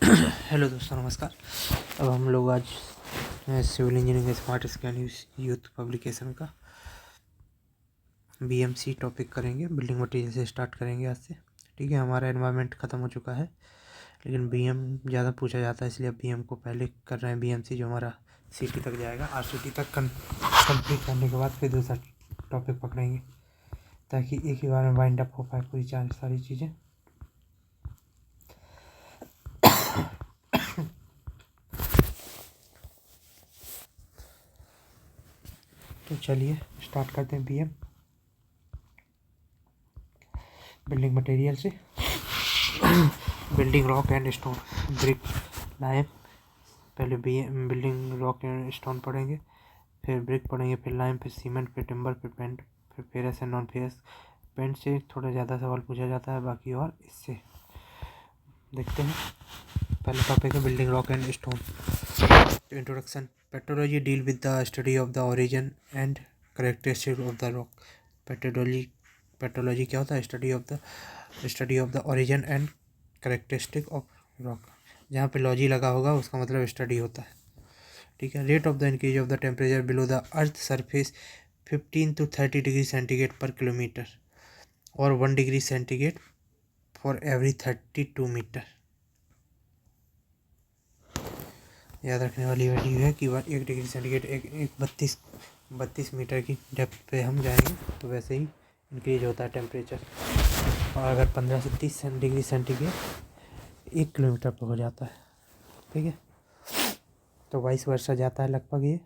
Hello दोस्तों, नमस्कार। अब हम लोग आज civil engineering smart scan youth publication का बीएमसी टॉपिक करेंगे। बिल्डिंग मटेरियल से स्टार्ट करेंगे आज से। ठीक है, हमारा एनवायरनमेंट ख़त्म हो चुका है, लेकिन बीएम ज़्यादा पूछा जाता है, इसलिए अब बीएम को पहले कर रहे हैं। बीएमसी जो हमारा सिटी तक जाएगा, आरसीटी तक कंप्लीट करने के बाद फिर दूसरा टॉपिक पकड़ेंगे, ताकि एक ही बार में वाइंड अप हो पाए पूरी सारी चीज़ें। तो चलिए स्टार्ट करते हैं बीएम बिल्डिंग मटेरियल से। Building rock and stone, brick, lime. पहले बिल्डिंग रॉक एंड स्टोन पढ़ेंगे, फिर ब्रिक पढ़ेंगे, फिर लाइम, फिर सीमेंट, फिर टिम्बर, फिर पेंट, फिर ferrous and non ferrous. Paint से थोड़ा ज़्यादा सवाल पूछा जाता है, बाकी और इससे देखते हैं। पहला टॉपिक है building rock and stone. Introduction. Petrology deal with the study of the origin and characteristic of the rock. Petrology क्या होता है? Study of the origin and characteristic of rock. जहाँ पे लॉजी लगा होगा उसका मतलब स्टडी होता है। ठीक है। Rate of the increase of the temperature below the earth surface 15 to 30 degree centigrade per kilometre और 1 degree centigrade for every 32 metre. याद रखने वाली वैल्यू है कि 1 डिग्री सेंटीग्रेड एक 32 मीटर की डेप्थ पे हम जाएंगे तो वैसे ही इंक्रीज होता है टेम्परेचर। और अगर 15 से 30 डिग्री सेंटीग्रेड 1 किलोमीटर पर हो जाता है। ठीक है, तो 22 वर्षा जाता है लगभग ये।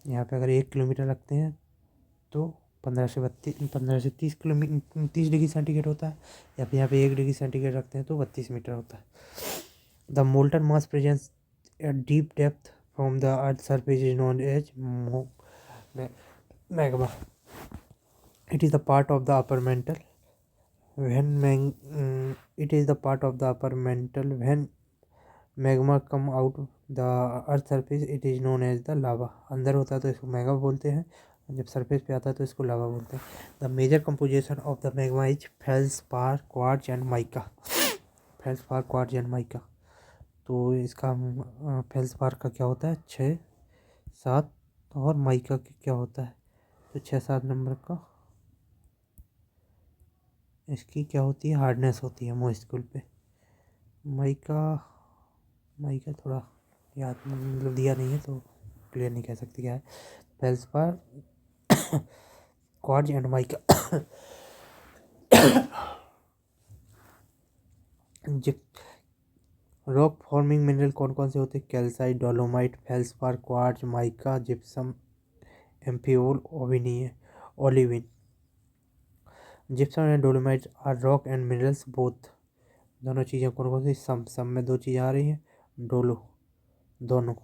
यहाँ पे अगर 1 किलोमीटर रखते हैं तो 15 से 30 डिग्री सेंटीग्रेड होता है, या फिर यहाँ पे 1 डिग्री सेंटीग्रेड रखते हैं तो 32 मीटर होता है। The molten mass presence at deep depth from the earth surface is known as magma. It is the part of the upper mantle when magma come out the earth surface, it is known as the lava. अंदर होता है तो इसको magma बोलते हैं, जब surface पे आता है तो इसको लावा बोलते हैं। The major composition of the magma is feldspar, quartz and mica. Feldspar, quartz and mica. तो इसका फेल्सपार का क्या होता है? 6, 7, और माइका का क्या होता है? तो 6, 7 नंबर का इसकी क्या होती है? हार्डनेस होती है मोलिक्यूल पे। माइका थोड़ा याद मतलब दिया नहीं है तो क्लियर नहीं कह सकती क्या है। Feldspar, quartz and mica. Rock forming mineral कौन कौन से होते हैं? Calcite, dolomite, feldspar, quartz, mica, gypsum, amphibole, olivine. Gypsum and dolomite are rock and minerals both. दोनों चीज़ें कौन कौन सी? सम में 2 चीज़ें आ रही हैं, डोलो दोनों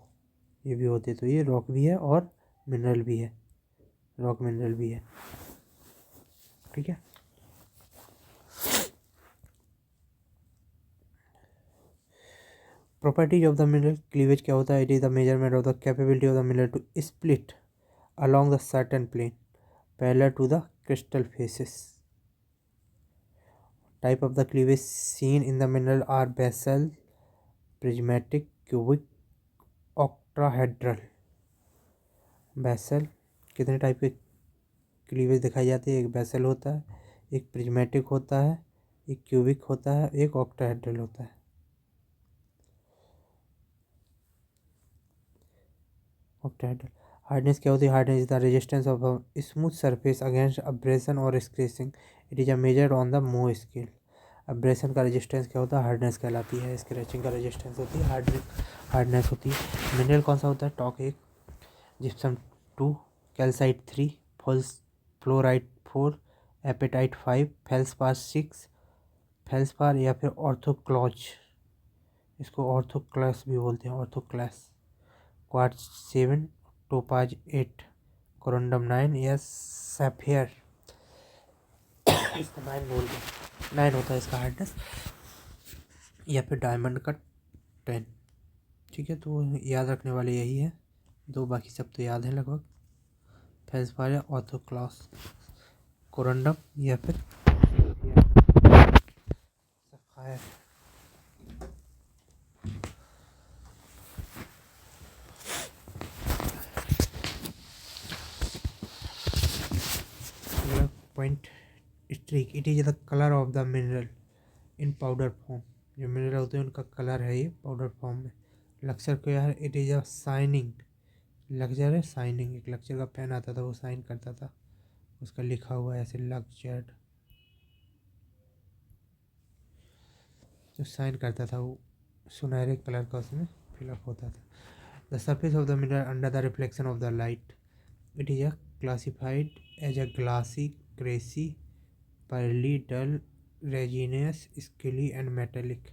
ये भी होते, तो ये रॉक भी है और मिनरल भी है, रॉक मिनरल भी है। ठीक है। Properties of the mineral. Cleavage क्या होता है? It is the measurement of the capability of the mineral to split along the certain plane parallel to the crystal faces. Type of the cleavage seen in the mineral are basal, prismatic, cubic, octahedral. Basal कितने type के cleavage दिखाई जाती है? एक basal होता है, एक prismatic होता है, एक क्यूबिक होता है, एक ऑक्टाहेड्रल होता है। ऑक्टाहेड्रल। हार्डनेस क्या होती है? Hardness is the resistance of a smooth surface against abrasion और scratching. It is a measured on the Mohs scale. Abrasion का रेजिस्टेंस क्या होता है? हार्डनेस कहलाती है। स्क्रैचिंग का रेजिस्टेंस होती है हार्डनेस होती है। मिनरल कौन सा होता है? Talc 1, gypsum 2, calcite 3, fluorite 4, apatite 5, felspar 6, felspar या फिर ऑर्थोक्लॉज, इसको ऑर्थोक्लास भी बोलते हैं, ऑर्थोक्लास। क्वार्ट्ज 7, टोपाज 8, कोरंडम 9 या सैफियर, इसको 9 बोलते हैं। 9 होता है इसका हार्डनेस, या फिर डायमंड का 10। ठीक है, तो याद रखने वाले यही है 2, बाकी सब तो याद है लगभग। फेल्सपार या ऑर्थोक्लास, कोरंडम या फिर sapphire. Streak, it is the colour of the mineral in powder form. जो मिनरल होते हैं उनका कलर है ये पाउडर फॉर्म में। लक्चर क्या है, इट इज अ साइनिंग, लक्चर है साइनिंग, एक लक्चर का पेन आता था वो साइन करता था, उसका लिखा हुआ है ऐसे लक्चर, जो साइन करता था वो सुनहरे कलर का उसमें फिलअप होता था। The surface of the mirror under the reflection of the light, it is a classified as a glassy, greasy, pearly, dull, resinous, स्किली एंड मेटेलिक।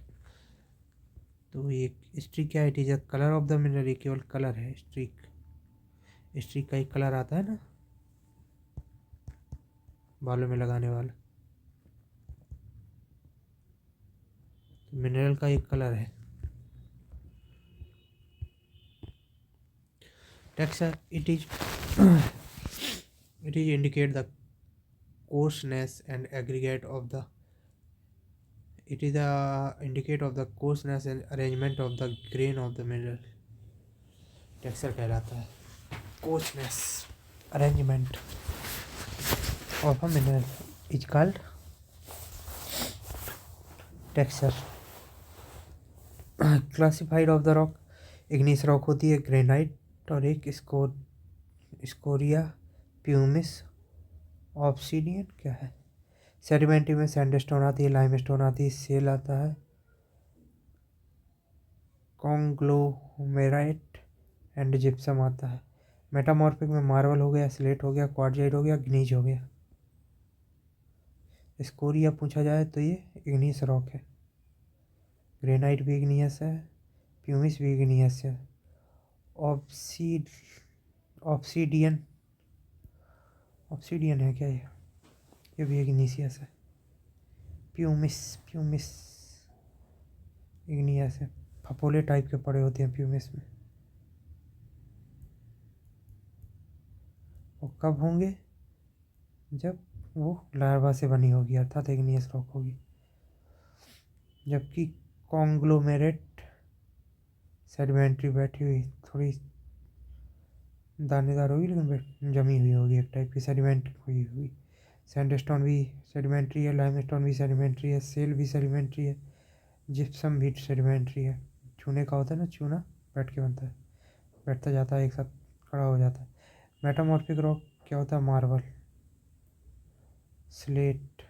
तो ये स्ट्रीक क्या है, it is a colour of the mirror, ये केवल colour है। Streak, streak का एक कलर आता है ना बालों में लगाने वाला, तो मिनरल का एक कलर है। Texture, it is it is indicate the coarseness and aggregate of the, it is a indicate of the coarseness and arrangement of the grain of the mineral। Texture कहलाता है coarseness, arrangement of a mineral is called texture। Classified of the rock, igneous rock होती है granite और एक स्कोरिया, pumice, obsidian क्या है। Sedimentary में sandstone आती है, लाइमस्टोन आती है, सेल आता है, कॉन्ग्लोमेराइट एंड जिप्सम आता है। मेटामॉर्फिक में मार्बल हो गया, स्लेट हो गया, क्वार्टजाइट हो गया, ग्नीज हो गया। स्कोरिया पूछा जाए तो ये इग्नीस रॉक है, ग्रेनाइट भी इग्नियस है, प्यूमिस भी इग्नियस है, ऑब्सीडियन, ऑब्सीडियन है क्या ये भी इग्निशियस है। प्यूमिस, प्यूमिस इग्नियस है, फपोले टाइप के पड़े होते हैं प्यूमिस में। वो कब होंगे, जब वो लार्वा से बनी होगी अर्थात इग्नियस रॉक होगी। जबकि कॉन्ग्लोमेरेट सेडिमेंट्री बैठी हुई, थोड़ी दानेदार होगी लेकिन जमी हुई होगी, एक टाइप की सेडिमेंट हुई हुई। सैंडस्टोन भी सेडिमेंट्री है, लाइमस्टोन भी सेडिमेंट्री है, सेल भी सेडिमेंट्री है, जिप्सम भी सेडिमेंट्री है। चूने का होता है ना, चूना बैठ के बनता है, बैठता जाता है एक साथ खड़ा हो जाता है। मेटामॉर्फिक रॉक क्या होता है, मार्बल, स्लेट,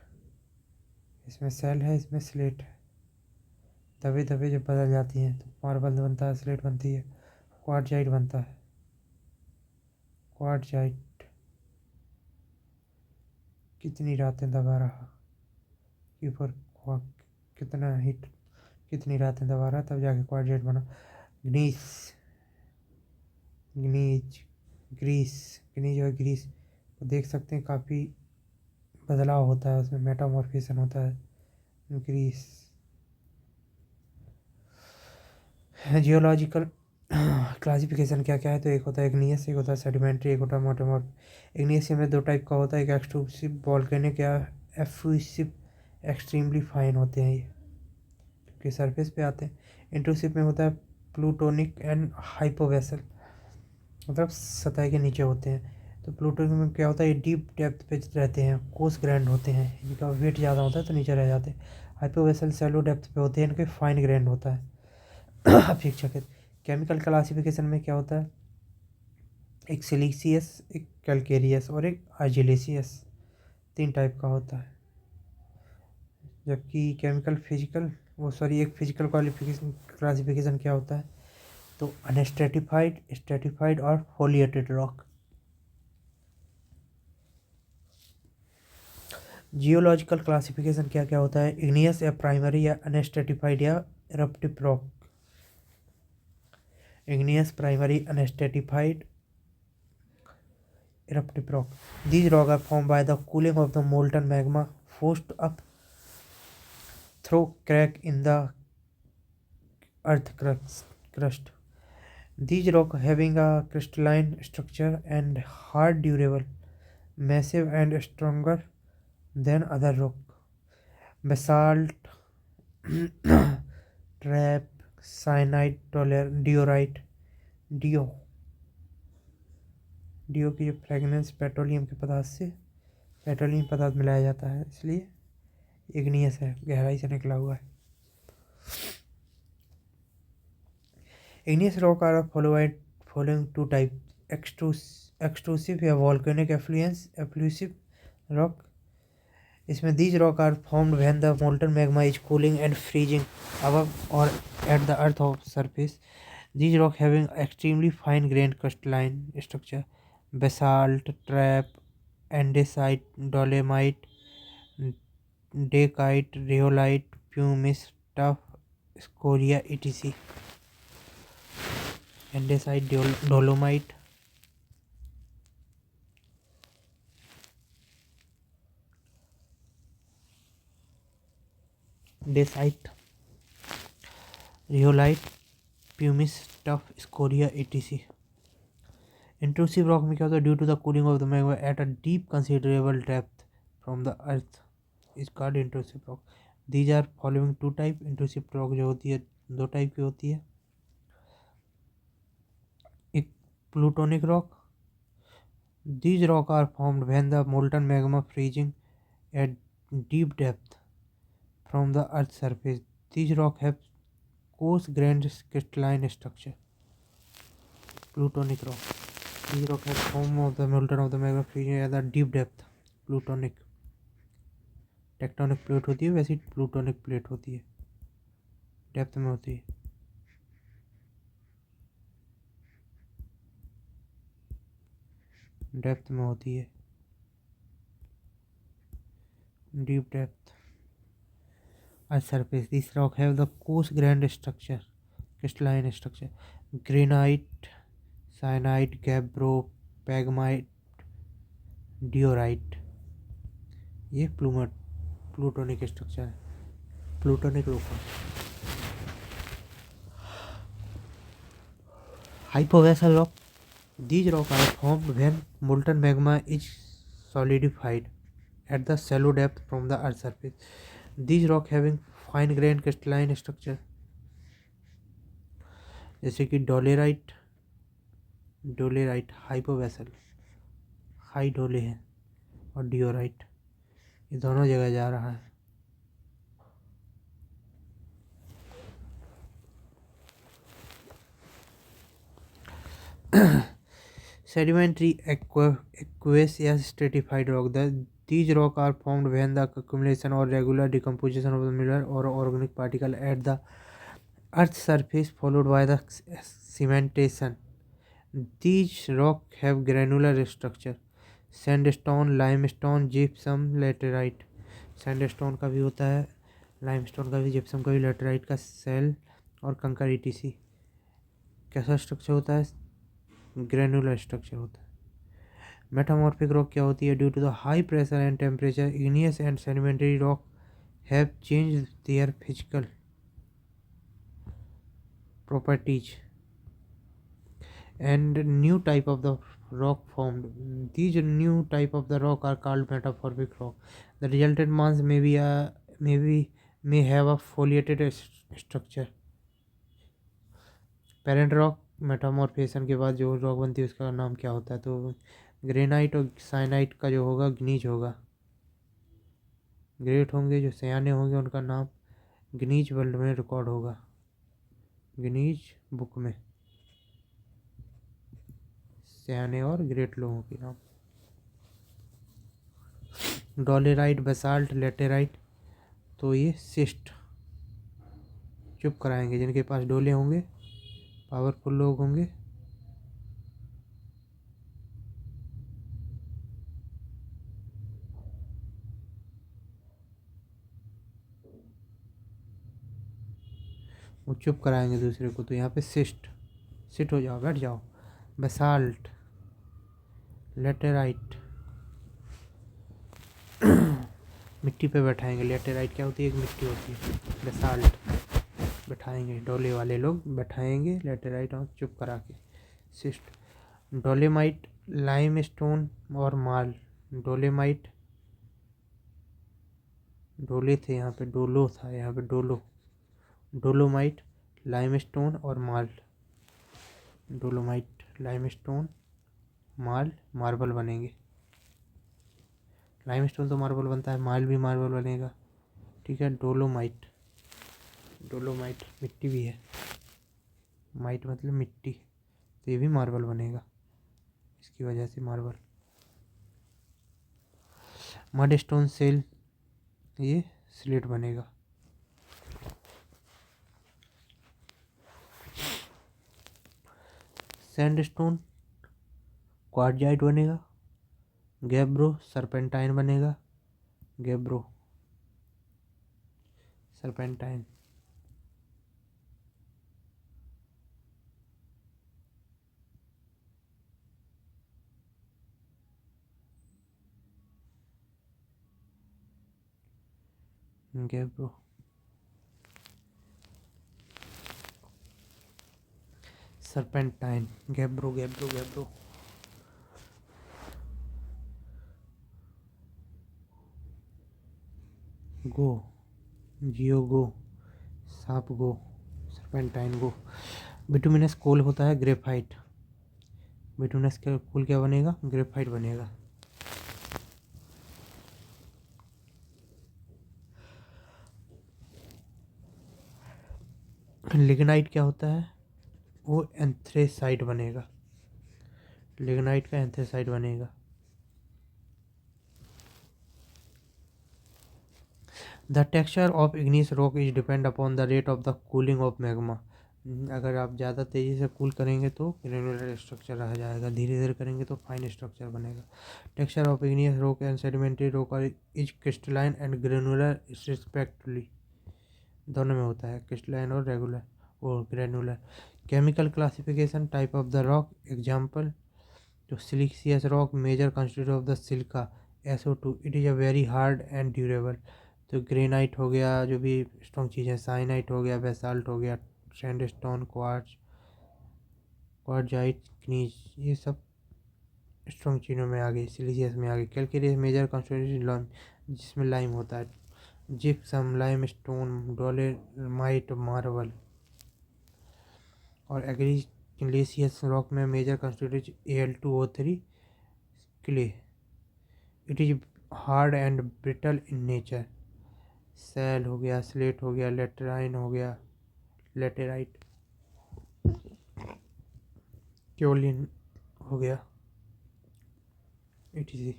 इसमें सेल है इसमें स्लेट है, दबे दबे जब बदल जाती हैं तो मार्बल बनता है, स्लेट बनती है, क्वार्टजाइट बनता है। क्वार्टजाइट कितनी रातें दबा रहा कि ऊपर कितना हीट, कितनी रातें दबा रहा तब जाके क्वार्टजाइट बना। ग्नीस, ग्नीज, ग्रीस, ग्नीज और ग्रीस को देख सकते हैं, काफ़ी बदलाव होता है उसमें, मेटामॉर्फिजेशन होता है। ग्रीस, जियोलॉजिकल क्लासिफिकेशन क्या क्या है, तो एक होता है इग्नियस, एक होता है सेडिमेंट्री, एक होता है मेटामॉर्फ। इग्नियस में दो टाइप का होता है, एक एक्सट्रूसिव वॉल्केनिक या एफ्यूसिव, एक्सट्रीमली फाइन होते हैं ये क्योंकि सरफेस पे आते हैं। इंट्रूसिव में होता है प्लूटोनिक एंड हाइपोवेसल, मतलब सतह के नीचे होते हैं। तो प्लूटोनिक में क्या होता है, ये डीप डेप्थ पे रहते हैं, कोर्स ग्रैंड होते हैं, इनका वेट ज़्यादा होता है तो नीचे रह जाते हैं। हाइपोवेसल सैलो डेप्थ पे होते हैं, इनके फाइन ग्रैंड होता है। अपेक्षाकृत केमिकल क्लासिफिकेशन में क्या होता है, एक सिलिशियस, एक कैलकेरियस और एक आर्जिलेशियस, तीन टाइप का होता है। जबकि केमिकल फिजिकल वो सॉरी एक फिजिकल क्लासिफिकेशन क्या होता है, तो अनस्ट्रेटिफाइड, स्ट्रेटिफाइड और फोलिएटेड रॉक। जियोलॉजिकल क्लासिफिकेशन क्या क्या होता है, इग्नियस या प्राइमरी या अनस्ट्रेटिफाइड या eruptive rock. igneous, primary, unstratified, eruptive rock. These rocks are formed by the cooling of the molten magma forced up through crack in the earth crust. These rocks having a crystalline structure and hard, durable, massive and stronger than other rock. Basalt, trap, cyanide, diorite, dio की जो fragrance petroleum के पदार्थ से petroleum पदार्थ मिलाया जाता है, इसलिए इग्नियस है, गहराई से निकला हुआ है। Igneous rock are following two type, extrusive या वॉल्केनिक एफ्लूसिव रॉक। इसमें these rock are formed when the molten magma is cooling and freezing above or at the earth of surface. These rock having extremely fine grained crystalline structure: basalt, trap, andesite, dolomite, dacite, rhyolite, pumice, tuff, scoria, etc. Andesite, dolomite, dacite, rhyolite, pumice, tuff, scoria, etc. Intrusive rock में क्या होता है? Due to the cooling of the magma at a deep considerable depth from the earth is called intrusive rock. These are following two type. Intrusive rock जो होती है दो type की होती है। एक plutonic rock, these rock are formed when the molten magma freezing at deep depth from the earth surface. These rock have coarse grained crystalline structure. Plutonic rock, these rock has form of the molten of the magma freezing at the deep depth। Plutonic, tectonic plate होती है वैसी plutonic plate होती है, depth में होती है। Depth में होती है, deep depth at surface। These rock have the coarse grained structure, crystalline structure: granite, cyanite, gabbro, pegmite, diorite। ये प्लूटोनिक स्ट्रक्चर है, plutonic rock. Hypabyssal rock, these rock are formed when molten magma is solidified at the shallow depth from the earth's surface। These rock having fine grained crystalline structure जैसे कि डोलेराइट, हाइपोवेसल, high डोले है, और डियोराइट, ये दोनों जगह जा रहा है। Sedimentary aqueous या stratified rock, these rock are formed when the accumulation or regular decomposition of the mineral or organic particle at the earth's surface followed by the cementation। These rock have granular structure: sandstone, limestone, gypsum, laterite। Sandstone का भी होता है, limestone का भी, gypsum का भी, laterite का cell और कंकर ईटीसी। कैसा स्ट्रक्चर होता है? ग्रेनुलर स्ट्रक्चर होता है। मेटामॉर्फिक रॉक क्या होती है? Due to the high pressure and temperature igneous and sedimentary rock have changed their physical properties and new type of the rock formed। These new type of the rock are called metamorphic rock। The resultant mass may have a foliated structure। Parent rock, मेटामॉर्फिकेशन के बाद जो rock बनती है उसका नाम क्या होता है? तो ग्रेनाइट और साइनाइट का जो होगा ग्नीज होगा। ग्रेट होंगे जो सयाने होंगे उनका नाम ग्नीज वर्ल्ड में रिकॉर्ड होगा, गिनीज बुक में सयाने और ग्रेट लोगों के नाम। डोलेराइट, बेसाल्ट, लेटेराइट, तो ये सिस्ट, चुप कराएंगे जिनके पास डोले होंगे, पावरफुल लोग होंगे। वो चुप कराएंगे दूसरे को। तो यहाँ पे सिट हो जाओ, बैठ जाओ। बेसाल्ट, लेटेराइट, मिट्टी पे बैठाएंगे। लेटेराइट क्या होती है? एक मिट्टी होती है। बेसाल्ट बैठाएंगे, डोले वाले लोग बैठाएंगे लेटेराइट और चुप करा के। सिस्ट, डोलेमाइट, लाइमस्टोन और मार्ल। डोलेमाइट, डोले थे यहाँ पे, डोलो था यहाँ पे, डोलोमाइट, लाइमस्टोन और Morley. Dolomite, limestone, Morley, marble बनेंगे। लाइमस्टोन तो मार्बल बनता है, मार्ल भी मार्बल बनेगा। ठीक है, डोलोमाइट, डोलोमाइट मिट्टी भी है, माइट मतलब मिट्टी, तो ये भी मार्बल बनेगा, इसकी वजह से मार्बल। मड स्टोन सेल, ये स्लेट बनेगा। सैंडस्टोन क्वार्टजाइट बनेगा। गैब्रो सरपेंटाइन बनेगा, gabbro serpentine. Gabbro serpentine, gabbro gabbro gabbro. Go, जियो गो, सांप गो, सरपेंटाइन गो। बिटुमिनस कोल होता है ग्रेफाइट, बिटुमिनस का कोल क्या बनेगा, ग्रेफाइट बनेगा। लिग्नाइट क्या होता है, वो एंथ्रेसाइट बनेगा, लिग्नाइट का एंथ्रेसाइट बनेगा। The texture of igneous rock is depend upon the rate of the cooling of magma. अगर आप ज़्यादा तेज़ी से कूल करेंगे तो ग्रेनुलर स्ट्रक्चर रह जाएगा, धीरे धीरे करेंगे तो फाइन स्ट्रक्चर बनेगा। Texture of igneous rock and sedimentary rock is crystalline and granular respectively, दोनों में होता है, क्रिस्टलाइन और रेगुलर और granular. Chemical classification, type of the rock, example तो siliceous rock major constitute of the silica SO2, it is a very hard and durable. तो granite हो गया, जो भी स्ट्रॉन्ग चीज़ है, साइनाइट हो गया, बेसाल्ट हो गया, सैंडस्टोन, क्वार्ट्ज, क्वार्टजाइट, ग्नीज, ये सब स्ट्रॉन्ग चीज़ों में आ गई, सिलिशियस में आ गई। कैलकेरियस मेजर कंस्टिट्यूट लाइम, जिसमें लाइम होता है। Gypsum, limestone, dolomite, marble. और एग्रीलेशियस रॉक में major constitute Al2O3 clay, it is hard and brittle in nature. Shale हो गया, स्लेट हो गया, लेटराइन हो गया, लेटेराइट, क्योलिन हो गया, etc.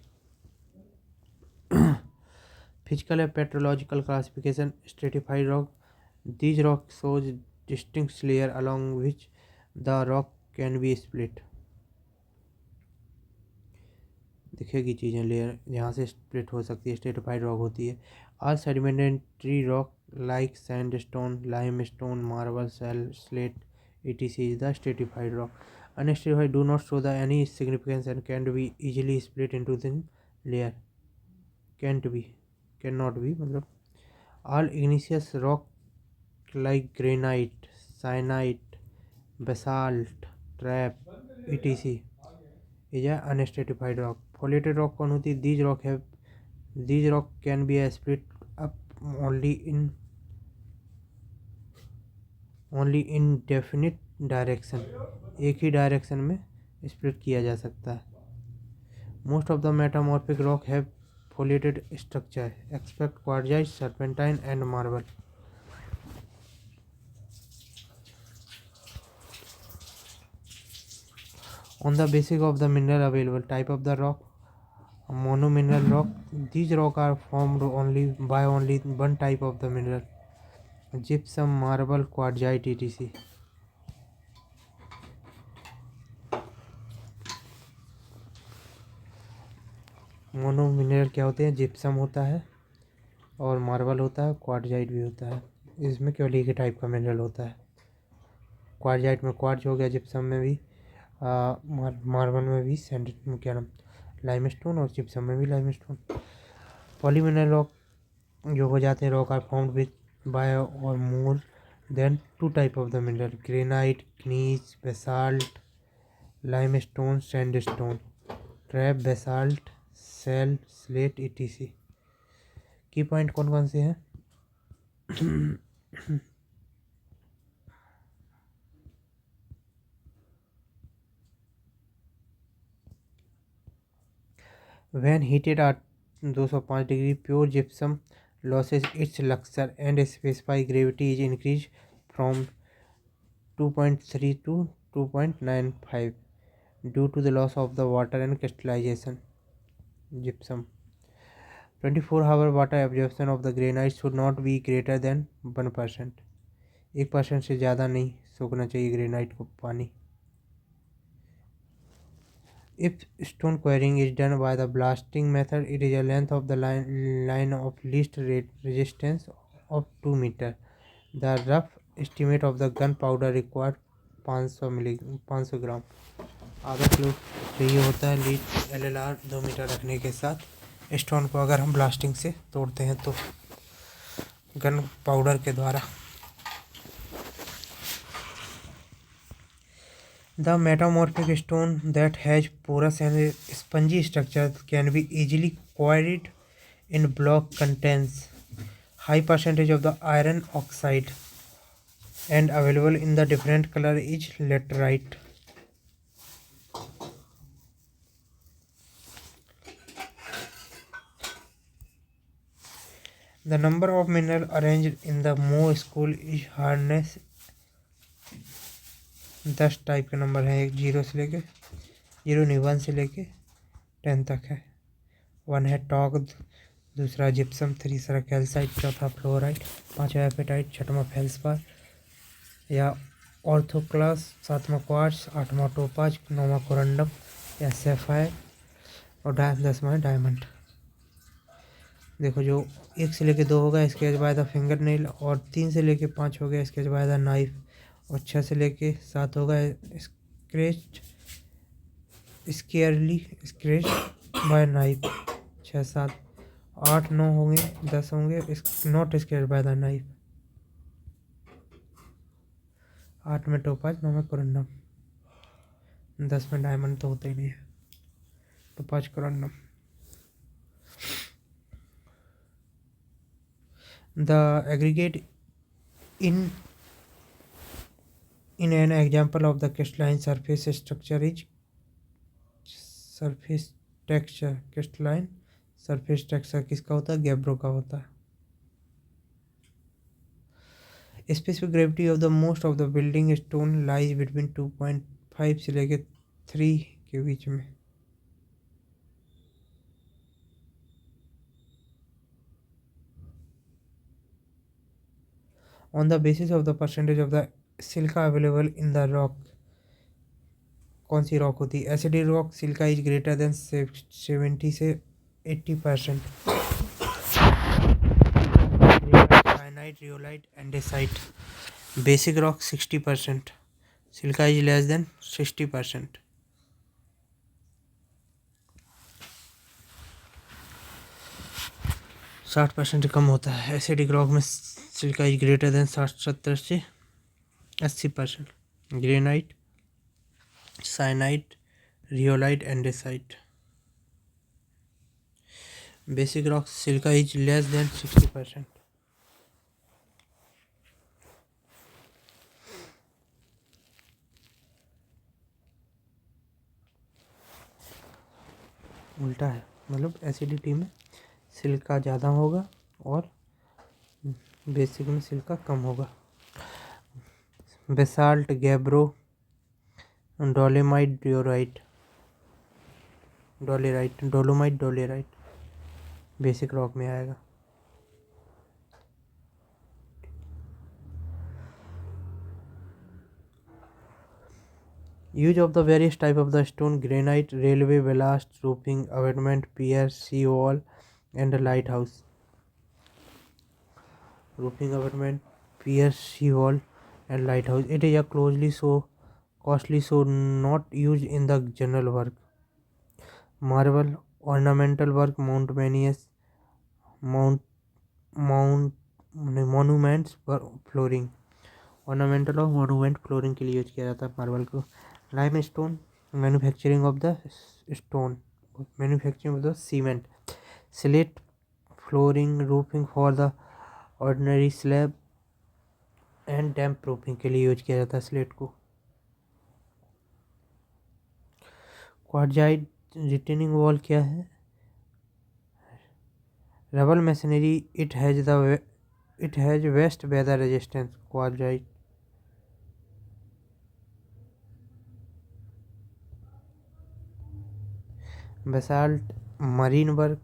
Physical and petrological classification, stratified rock, these rocks shows distinct layer along which the rock can be split। दिखेगी चीज़ें, लेयर जहाँ से स्प्लिट हो सकती है, स्ट्रेटिफाइड रॉक होती है। Are sedimentary rock like sandstone, limestone, marble, shale, slate, etc. is the stratified rock. Unstratified do not show the any significance and can be easily split into thin layer, can't be, cannot be मतलब। all igneous rock like granite, syenite, basalt, trap, etc. is a unstratified rock। Foliated rock कौन होती है, these rock can be split up only in definite direction, एक ही direction में split किया जा सकता है। Most of the metamorphic rock have foliated structure except quartzite, serpentine and marble। on the basis of the mineral available, type of the rock, monomineral rock, these rock are formed by only one type of the mineral, gypsum, marble, quartzite, etc. Mono mineral क्या होते हैं, gypsum होता है और marble होता है, quartzite भी होता है। इसमें केवल एक ही टाइप का मिनरल होता है। क्वार्टजाइट में क्वार्ट्ज हो गया, जिप्सम में भी, मार्बल में भी सैंड, क्या नाम, लाइमस्टोन, और जिप्सम में भी लाइमस्टोन। पॉलीमिनरल रॉक जो हो जाते हैं, rock are formed with by or more than two type of the mineral, granite, gneiss, basalt, limestone, sandstone, trap, basalt, shale, slate, etc. की पॉइंट कौन कौन से हैं? When heated, 205 degree. Pure gypsum loses its luxure and specific gravity is increased from 2.3 to 2.95 due to the loss of the water and crystallization. Gypsum 24-hour water absorption of the granite should not be greater than 1%. 1% से ज़्यादा नहीं सोखना चाहिए granite को पानी. If stone quarrying is done by the blasting method, it is a length of the line of least resistance of 2 meter. The rough estimate of the gunpowder required 500 ग्राम. आधा kilo चाहिए होता है लीड LLR 2 मीटर रखने के साथ. Stone को अगर हम ब्लास्टिंग से तोड़ते हैं तो गन पाउडर के द्वारा. The metamorphic stone that has porous and spongy structure can be easily quarried in block contains high percentage of the iron oxide and available in the different color is laterite. The number of mineral arranged in the Moore school is hardness 10 type के number हैं. 0 से लेके 0 नहीं 1 से लेके 10 तक है. 1 है टॉक, दूसरा जिप्सम, तीसरा कैल्साइट, चौथा फ्लोराइट, पाँचवा एपेटाइट, छठवां फेल्सपार या ऑर्थोक्लास, सातवां क्वार्ट्ज, आठवां टोपाज, नौवां कोरंडम या सैफायर और 10वां डायमंड. देखो जो 1 से लेके 2 होगा इसके बाद फिंगर नेल, और 3 से लेके 5 हो गया इसके बाद नाइफ, और 6 से लेके 7 होगा स्क्रेच स्केयरली स्क्रेच बाय नाइफ. 6 7 8 9 होंगे, 10 होंगे not scared by the knife. 8 में टोपाज, 9 में कोरंडम, 10 में डायमंड तो होता ही नहीं है. Topaz corundum. The aggregate in an example of the crystalline surface structure is surface texture. crystalline surface texture किसका होता है? गैब्रो का होता है. Specific gravity of the most of the building stone lies between 2.5 से लेके 3 के बीच में. On the basis of the percentage of the silica available in the rock. कौन सी रॉक होती है? Acidic rock silica is greater than 70 से 80%. Syenite, rhyolite, andesite. Basic rock 60%. Silica is less than 60%. साठ % कम होता है. एसिडिक रॉक में silica is greater than 70 से 80%. Granite, syenite, rhyolite, andesite. Basic rock silica is less than 60%. उल्टा है, मतलब एसिडिटी में सिलिका ज़्यादा होगा और बेसिक में सिलिका कम होगा. Basalt, gabbro, dolomite, dolerite basic rock में आएगा. Use of the various type of the stone: granite, railway ballast, roofing, abutment, pier, sea wall and lighthouse. roofing, abutment, pier, sea wall and lighthouse. It is a costly, so not used in the general work. Marble, ornamental work, monuments, flooring. Ornamental और monument flooring के लिए use किया जाता है marble को. Lime stone, manufacturing of the cement. Slate flooring, roofing for the ordinary slab and damp proofing के लिए use किया जाता है स्लेट को. क्वार्टजाइट रिटेनिंग वॉल क्या है? Rubble masonry, it has best weather resistance, quartzite. Basalt marine work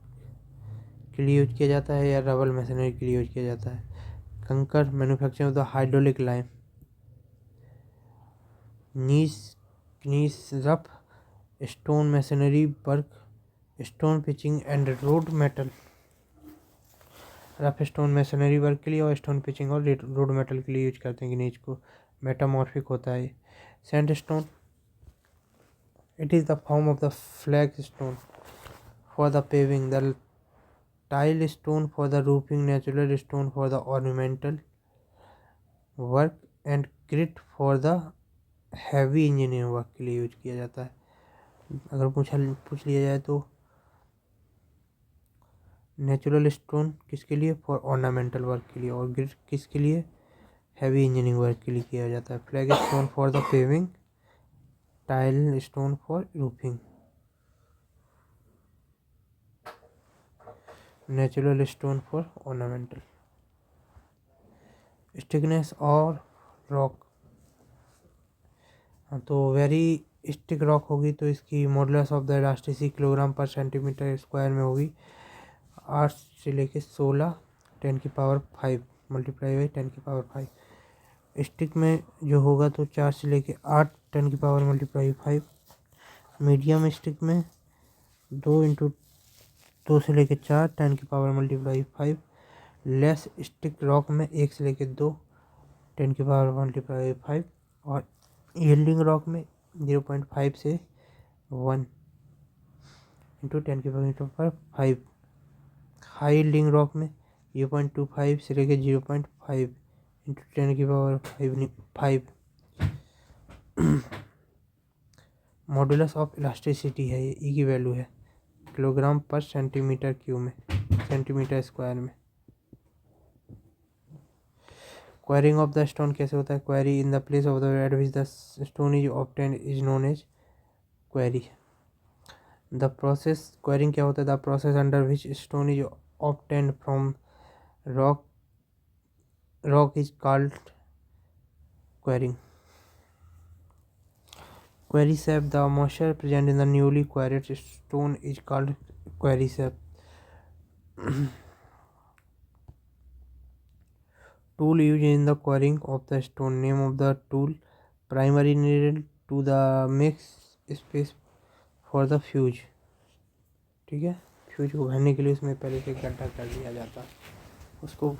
के लिए यूज किया जाता है या रबल मैसनरी के लिए यूज किया जाता है। Kankar manufacturing of the hydraulic lime. Gneiss rough stone masonry work, stone pitching and road metal. Rough stone masonry work के लिए और स्टोन पिचिंग और रोड मेटल के लिए यूज करते हैं नीच को। मेटामॉर्फिक होता है। Sandstone, it is the form of the flagstone for the paving, the tile stone for the roofing, natural stone for the ornamental work and grit for the heavy engineering work के लिए use किया जाता है। अगर पूछ लिया जाए तो नेचुरल स्टोन किसके लिए, फॉर ऑर्नामेंटल वर्क के लिए, और ग्रिट किसके लिए, हैवी इंजीनियरिंग वर्क के लिए किया जाता है। Flag stone for the paving, tile stone for roofing, natural stone for ornamental. Stickiness और रॉक, तो वेरी स्टिक रॉक होगी तो इसकी modulus of the elasticity kilogram per centimetre square में होगी 8 से लेके 16 10⁵ मल्टीप्लाई बाई 10⁵। स्टिक में जो होगा तो 4 से लेके 8 10⁵ मल्टीप्लाई 5। मीडियम स्टिक में 2 इंटू 2 से लेके 4 10⁵ मल्टीप्लाई 5। लेस स्टिक रॉक में 1 से लेके 2 10⁵ मल्टीप्लाई 5। और यील्डिंग रॉक में 0.5 से 1 इंटू 10⁵ 5। हाई यील्डिंग रॉक में 0.25 से लेके 0.5 इंटू 10⁵5। मॉडुलस ऑफ इलास्टिसिटी है, ये ई की वैल्यू है किलोग्राम पर सेंटीमीटर क्यूब में, सेंटीमीटर स्क्वायर में। क्वेरिंग ऑफ द स्टोन कैसे होता है, quarry in the place of the at which the stone is obtained is known as quarry. The process, quarrying क्या होता है, the process under which stone is obtained from rock is called quarrying. Quarry sap, the moisture present in the newly quarried stone is called quarry sap. Tool used in the quarrying of the stone, name of the tool, primary needle to the mix space for the fuse। ठीक है, fuse को भरने के लिए उसमें पहले से गड्ढा कर दिया जाता है, उसको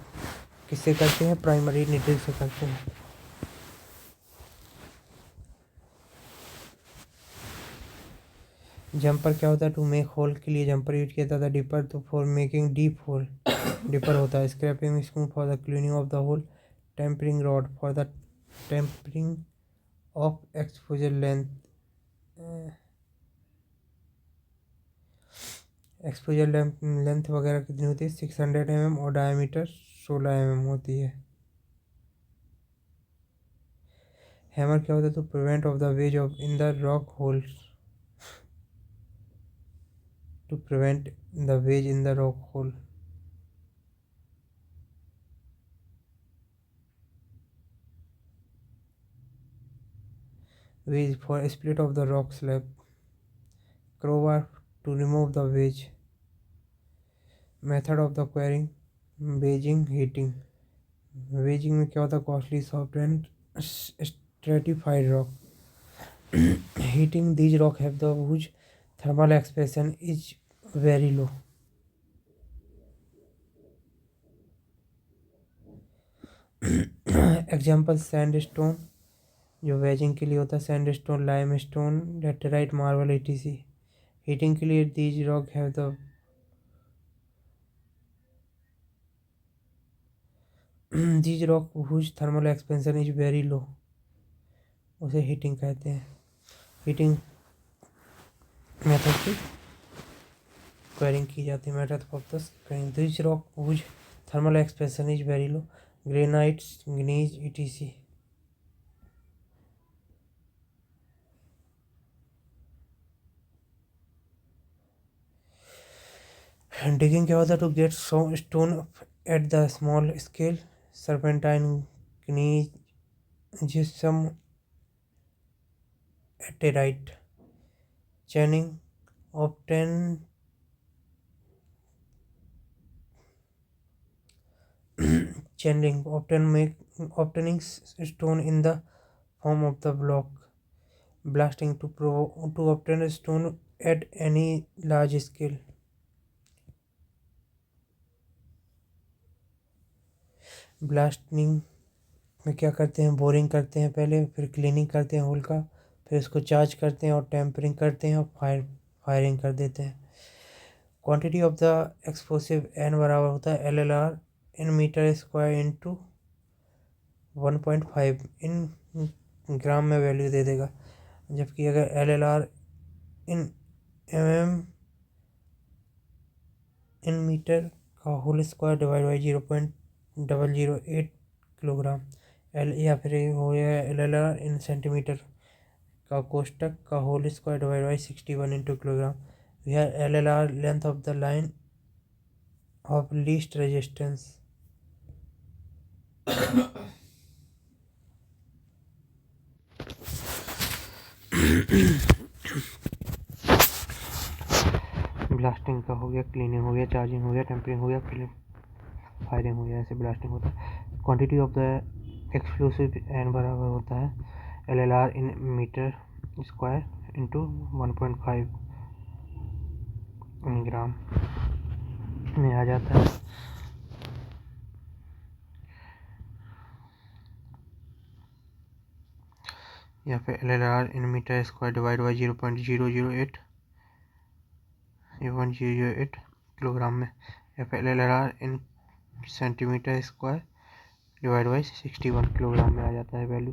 किससे करते हैं, प्राइमरी नीडल से करते हैं। जंपर क्या होता है, टू मेक होल के लिए जंपर यूज किया जाता है। डिपर तो for making deep hole dipper होता है। Scraping screw for the cleaning of the hole. Tempering rod for the tempering of exposure length. Exposure length वगैरह कितनी होती है, 600 mm और डायमीटर 16 mm होती है। हैमर क्या होता है, to prevent of the wedge of in the rock holes, to prevent the wedge in the rock hole। Wedge for split of the rock slab। crowbar to remove the wedge। method of the quarrying, wedging, heating। wedging में क्या होता है, costly soft and stratified rock। heating, these rock have the whose thermal expansion is very low। Example sandstone जो wedging के लिए होता है, sandstone, limestone, laterite, marble etc। Heating के लिए these rock have the these rock whose thermal expansion is very low, उसे heating कहते हैं। हीटिंग मेथड से क्वेरिंग की जाती है। Method of the quarrying, these rock whose thermal expansion is very low, granites, gneiss etc। Digging क्या होता है? To get stone at the small scale. Serpentine gypsum laterite. Channelling obtaining channeling obtaining stone in the form of the block. Blasting to obtain a stone at any large scale. Blasting में क्या करते हैं? Boring करते हैं पहले, फिर cleaning करते हैं होल का, फिर उसको चार्ज करते हैं और टेम्परिंग करते हैं और फायरिंग कर देते हैं. Quantity of the explosive N बराबर होता है LLR in metre square into 1.5 in gram में वैल्यू दे देगा. जबकि अगर LLR in mm in metre का hole square divide by 0.008 kilogram L, या फिर हो गया LLR इन सेंटीमीटर का कोष्टक का hole square divide by 61 into kilogram. Where LLR length of the line of least resistance. Blasting का हो गया, क्लीनिंग हो गया, चार्जिंग हो गया, टेम्परिंग हो गया, फायरिंग हो गया. ऐसे ब्लास्टिंग होता है. Quantity of the explosive N बराबर होता है LLR in metre square into 1.5 gram में आ जाता है. यहाँ पे LLR in metre square divide by 0.008 kilogram में. यहाँ पे LLR in centimetre square divide by 61 kilogram में आ जाता है वैल्यू.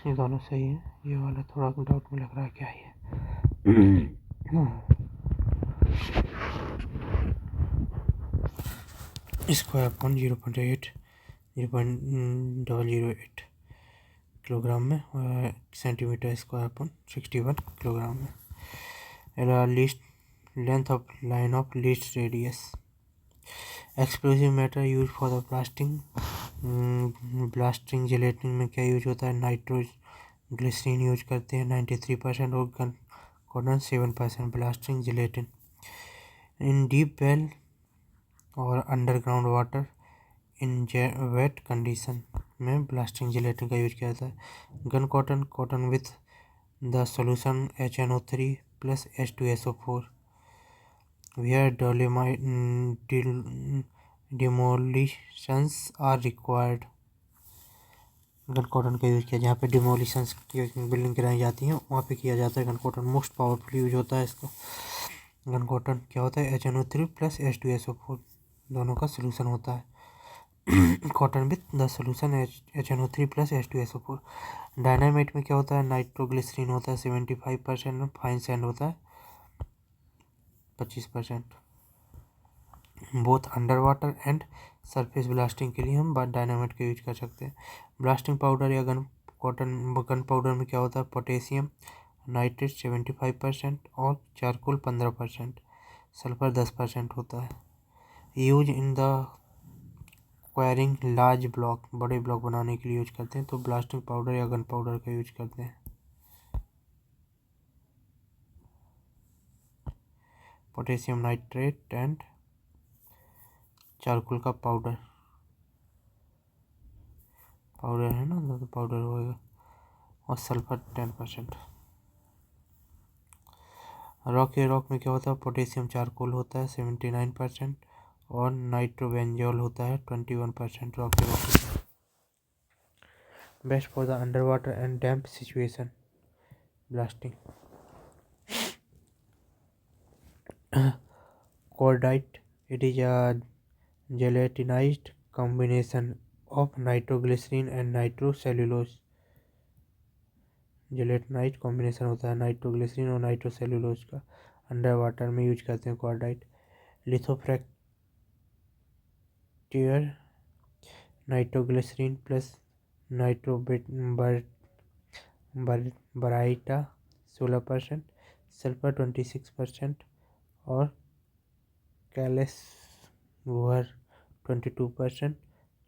ये दोनों सही है. ये वाला थोड़ा डाउट में लग रहा है क्या है. स्क्वायर अपॉन 0.008 किलोग्राम में और सेंटीमीटर स्क्वायर अपॉन 61 किलोग्राम में. Least length of line of least radius. Explosive matter use for the blasting. Blasting gelatin में क्या यूज होता है? नाइट्रोग्लिसरीन यूज करते हैं 93% और gun cotton 7%. Blasting gelatin in deep well और underground water in wet condition में ब्लास्टिंग जिलेटिन का यूज किया जाता है. Gun cotton with the solution HNO3 plus H2SO4. Where demolitions are required. Gun cotton का यूज किया जहाँ पे डिमोलिशंस की बिल्डिंग गिराई जाती हैं वहाँ पे किया जाता है gun cotton. Most powerful use होता है इसका. गन कॉटन क्या होता है? HNO3 प्लस H2SO4 दोनों का सोल्यूशन होता है. Cotton with the solution HNO3 plus H2SO4. Dynamite में क्या होता है? नाइट्रोग्लिसरीन होता है 75% में. फाइन सैंड होता है 25%. Both under water and surface blasting के लिए हम डायनामाइट का यूज कर सकते हैं. ब्लास्टिंग पाउडर या गन पाउडर में क्या होता है? पोटेशियम नाइट्रेट 75% और चारकोल 15%. सल्फर 10% होता है. Use in the enquiring large block. बड़े ब्लॉक बनाने के लिए यूज करते हैं तो ब्लास्टिंग पाउडर या गन पाउडर का यूज करते हैं. पोटेशियम नाइट्रेट एंड चारकोल का पाउडर है ना, तो पाउडर होएगा. और सल्फर 10%. रॉक में क्या होता है? पोटेशियम चारकोल होता है 79% और नाइट्रोबेंजोल होता है 21%. Rock best for the under water and damp situation blasting. Cordite. It is a gelatinized combination of nitroglycerin and nitrocellulose. Gelatinise combination होता है नाइट्रोग्लिसरीन और नाइट्रोसेल्यूलोज का. अंडर वाटर में यूज करते हैं कॉर्डाइट. लिथोफ्रैक्चर नाइट्रोग्लिसरीन प्लस नाइट्रोबराइटा 16%, सल्फर 26% और कैलस वुअर 22%,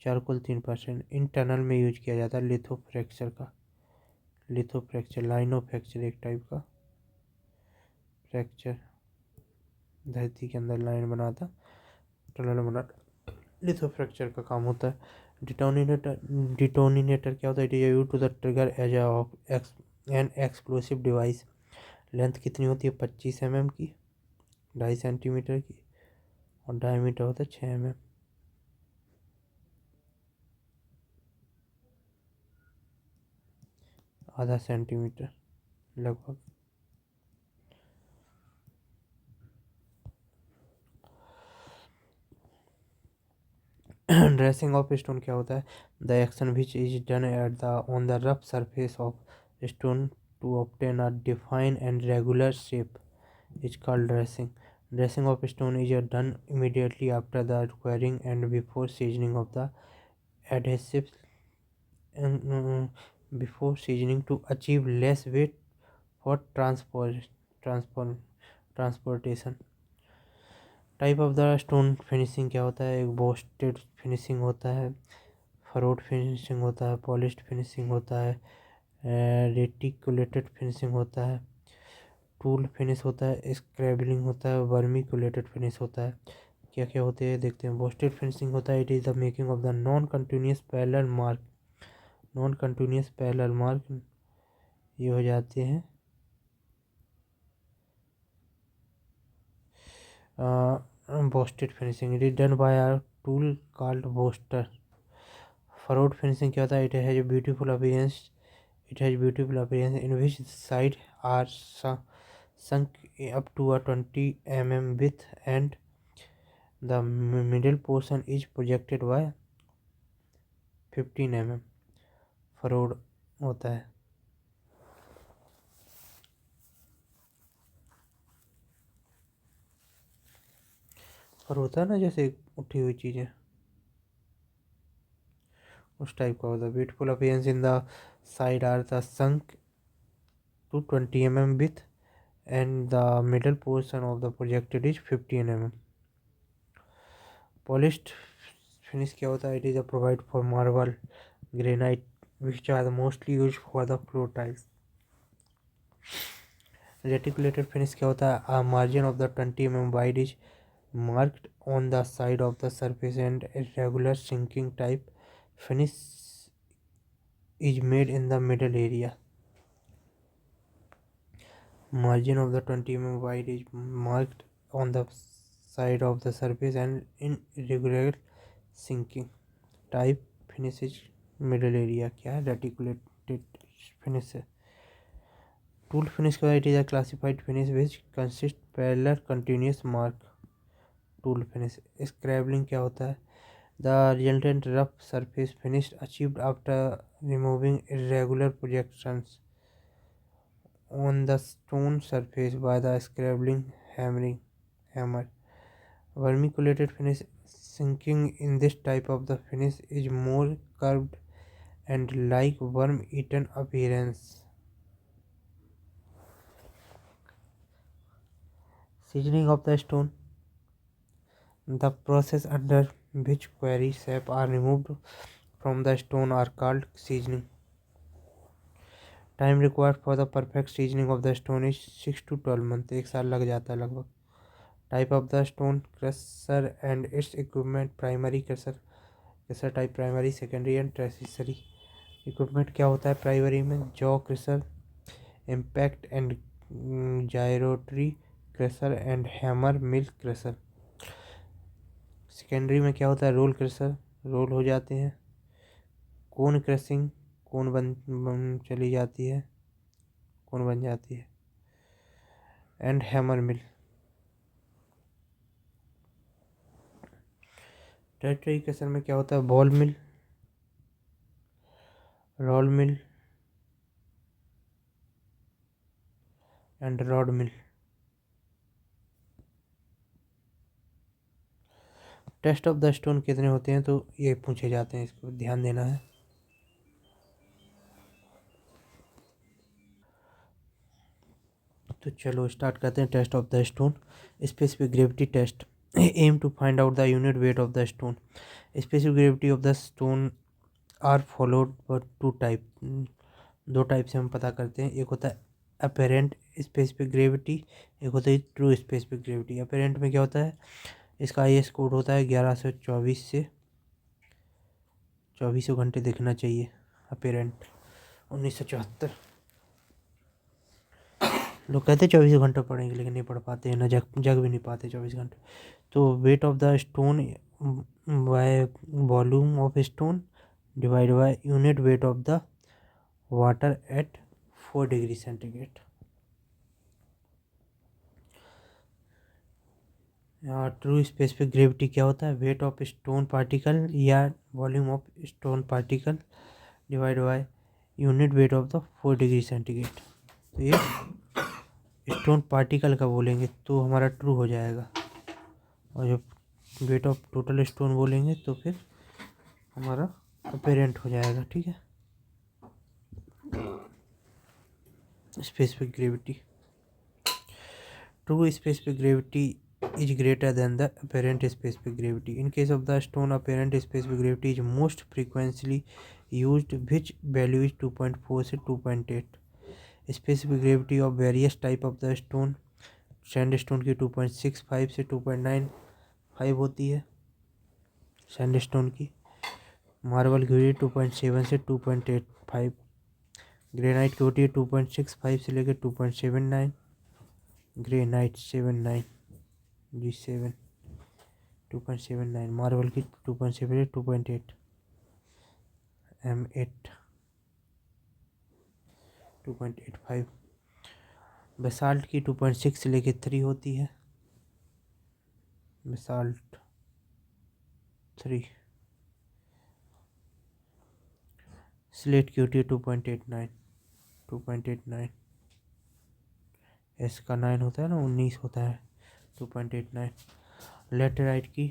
चारकोल 3%। इन tunnel में use किया जाता है लिथो फ्रैक्चर लाइनो फ्रैक्चर, एक टाइप का फ्रैक्चर, धरती के अंदर लाइन बनाता, टनल बनाता, लिथो फ्रैक्चर का काम होता है। डिटोनिनेटर क्या होता है? It is use to the trigger as an explosive device. Length कितनी होती है? 25 mm की, 2.5 सेंटीमीटर की, और डायमीटर होता है 6 mm। आधा सेंटीमीटर लगभग। ड्रेसिंग ऑफ स्टोन क्या होता है? The action which is done at the on the rough surface of stone to obtain a define and regular shape is called dressing. Dressing of stone is done immediately after the quarrying and before seasoning of the adhesives before seasoning to achieve less weight for transportation. Type of the stone finishing क्या होता है? एक boasted finishing होता है, furrowed finishing होता है, polished finishing होता है, रेटिकुलेटेड फिनिशिंग होता है, टूल फिनिश होता है, स्क्रैबलिंग होता है, वर्मिकुलेटेड फिनिश होता है। क्या क्या होते हैं देखते हैं। बोस्टेड फिनिशिंग होता है, it is the making of the non continuous parallel mark. Non continuous parallel mark ये हो जाते हैं boasted finishing. It is done by a tool called boaster. Furrowed finishing क्या होता है? It has beautiful appearance in which side are sunk up to a 20 mm width and the middle portion is projected by 15 mm। Furrowed होता है। और होता है ना जैसे उठी हुई चीज़ें, उस टाइप का होता है। Beautiful appearance in the side are the sunk to 20 mm width and the middle portion of the projected is 15 mm। Polished finish क्या होता है? It is a provide for marble, granite which are mostly used for the floor tiles। Reticulated finish क्या होता है? A margin of the 20 mm wide is marked on the side of the surface and irregular sinking type finish is made in the middle area। Margin of the 20 mm wide is marked on the side of the surface and in irregular sinking type finish is middle area। क्या है? Reticulated finish है। Tool finish का it is a classified finish which consist parallel continuous mark. Tool finish. Scrabbling क्या होता है? The resultant rough surface finish achieved after removing irregular projections on the stone surface by the scrambling hammer। Vermiculated finish. Sinking in this type of the finish is more curved and like worm-eaten appearance। Seasoning of the stone. The process under which quarry sap are removed from the stone are called seasoning। Time required for the perfect seasoning of the stone is 6 to 12 months। 1 साल लग जाता है लगभग। Type of the stone crusher and its equipment. Primary crusher type, primary, secondary and tertiary. Equipment क्या होता है primary में? Jaw crusher, impact and gyratory crusher and hammer mill crusher. Secondary में क्या होता है? रोल क्रशर, रोल हो जाते हैं। कोन क्रशिंग, कोन चली जाती है, कोन बन जाती है। And hammer mill. Tertiary crusher में क्या होता है? Ball mill, roll mill and rod mill. Test of the stone कितने होते हैं, तो ये पूछे जाते हैं, इसको ध्यान देना है। तो चलो स्टार्ट करते हैं। Test of the stone. Specific gravity test aim to find out the unit weight of the stone. Specific gravity of the stone are followed पर टू टाइप। दो टाइप से हम पता करते हैं। एक होता है अपेरेंट स्पेसिफिक ग्रेविटी, एक होता है ट्रू स्पेसिफिक ग्रेविटी। अपेरेंट में क्या होता है, इसका IS कोड होता है 1124 से 2400 घंटे दिखना चाहिए। अपेरेंट 1974। लोग कहते हैं 24 घंटे पढ़ेंगे, लेकिन नहीं पढ़ पाते हैं ना, जग जग भी नहीं पाते 24 घंटे। तो wait of the stone by volume of stone divide by unit weight of the water at 4 degree centigrade. True specific gravity क्या होता है, वेट ऑफ स्टोन पार्टिकल या volume of stone particle divide by unit weight of the 4 degree centigrade. तो ये stone particle का बोलेंगे तो हमारा ट्रू हो जाएगा, और जब वेट ऑफ टोटल स्टोन बोलेंगे तो फिर हमारा अपेरेंट हो जाएगा। ठीक है। Specific gravity, true specific gravity is greater than the apparent specific gravity. In case of the stone, apparent specific gravity is most frequently used, which value is 2.4 से 2.8. Specific gravity of various type of the stone, sandstone की 2.65 से 2.95 होती है sandstone की। Marble की होती है 2.7 से 2.85। ग्रेनाइट की होती है 2.65 से लेकर 2.79। Granite 79 G7 2.79। मार्बल की 2.7 2.8। M8 2.85। बेसाल्ट की 2.6 से लेके 3 होती है। बेसाल्ट 3। स्लेट की होती है 2.89। 2.89। एस का 9 होता है ना, 19 होता है 2.89। लेटेराइट की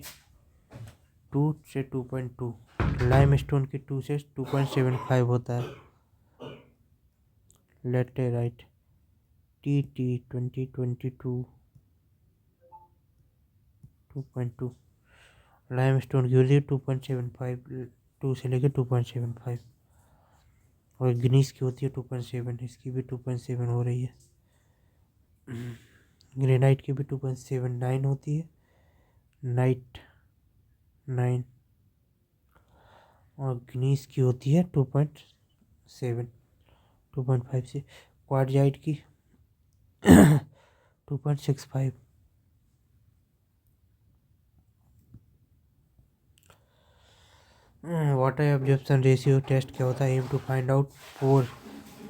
2 से 2.2। लाइम स्टोन की 2 से 2.75 होता है। Laterite TT 2022 2.2। लाइम स्टोन की होती है 2.75, 2 से लेकर 2.75। और ग्नीस की होती है 2.7, इसकी भी 2.7 हो रही है। ग्रेनाइट की भी 2.79 होती है। नाइट 9। और ग्नीस की होती है 2.7, 2.5 से। क्वार्टजाइट की 2.65। वाटर एब्जॉर्प्शन रेशियो टेस्ट क्या होता है, aim to find out for